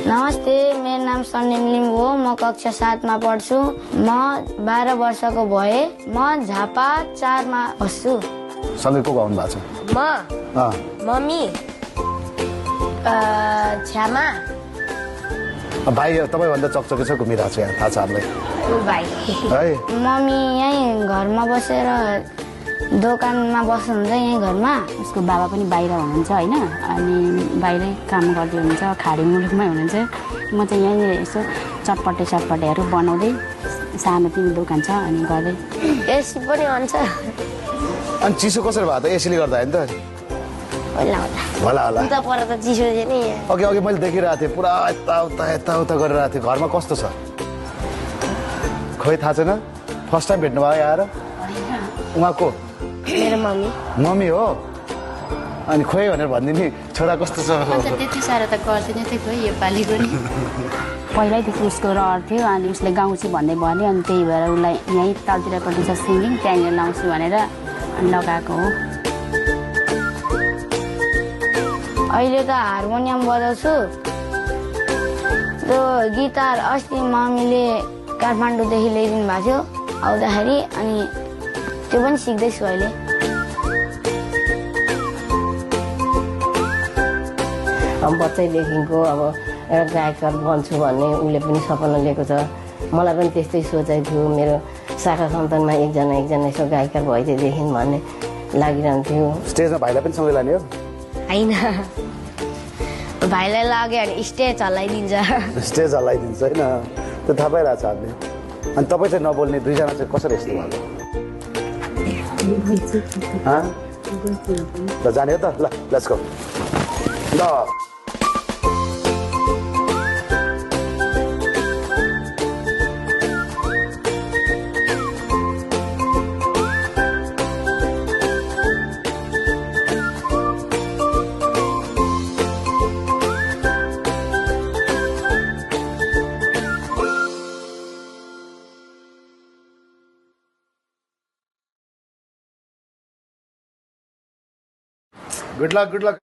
नमस्ते, मेरो नाम सन्निम लिम्बू हो। म कक्षा 7 मा पढ्छु। म 12 वर्षको भए। म झापा 4 मा बस्छु। सँगै को आउनु भएको छ? मम्मी, छ्यामा। भाइ तपाईँभन्दा चकचके छ घुमिरहेको छ यहाँ, थाहा छ हामीलाई। भाइ है मम्मी यहीँ घरमा बसेर दोकानमा बस्नुहुन्छ यहीँ घरमा। उसको बाबा पनि बाहिर हुनुहुन्छ होइन, अनि बाहिरै काम गर्दै हुनुहुन्छ, खाडी मुलुकमै हुनुहुन्छ। म चाहिँ यहीँ यसो चटपटेहरू बनाउँदै सानोतिनो दोकान छ अनि गर्दै। एसी पनि हुन्छ। अनि चिसो कसरी भयो त एसीले गर्दा होइन त? होला उता पर त चिसो थियो नि। अघि मैले देखिरहेको थिएँ पुरा यताउता गरिरहेको थिएँ। घरमा कस्तो छ खोइ थाहा छैन? फर्स्ट टाइम भेट्नु भयो आएर? उहाँको मेरो मम्मी हो? अनि खोइ भनेर भनिदिने छोरा कस्तो छ? त्यति साह्रो त गर्दैन थियो खोइ योपालिको नि। पहिल्यैदेखि उसको रहर थियो अनि उसले गाउँछु भन्दै भन्यो, अनि त्यही भएर उसलाई यहीँ तालतिर गरिदिन्छ सिङ्गिङ, त्यहाँनिर लाउँछु भनेर लगाएको हो। अहिले त हार्मोनियम बजाउँछु। त्यो गिटार अस्ति मम्मीले काठमाडौँदेखि ल्याइदिनु भएको थियो आउँदाखेरि, अनि त्यो पनि सिक्दैछु अहिले। बच्चैदेखिको अब एउटा गायककार बन्छु भन्ने उसले पनि सपना लिएको छ। मलाई पनि त्यस्तै सोचाइ थियो, मेरो शाखा सन्तानमा एकजना यसो गायककार भइदिएदेखि भन्ने लागिरहन्थ्यो। स्टेजमा भाइलाई पनि सँगै लाने हो? होइन, भाइलाई लाग्यो भने स्टेज हल्लाइदिन्छ। स्टेज हल्लाइदिन्छ होइन, त्यो थाहा पाइरहेको छ हामीले। अनि तपाईँ चाहिँ नबोल्ने दुईजना चाहिँ कसरी यस्तो भएको? ल जाने हो त? ल लेट्स गो। ल Good luck, good luck.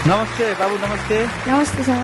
नमस्ते बाबु, नमस्ते। नमस्ते सर।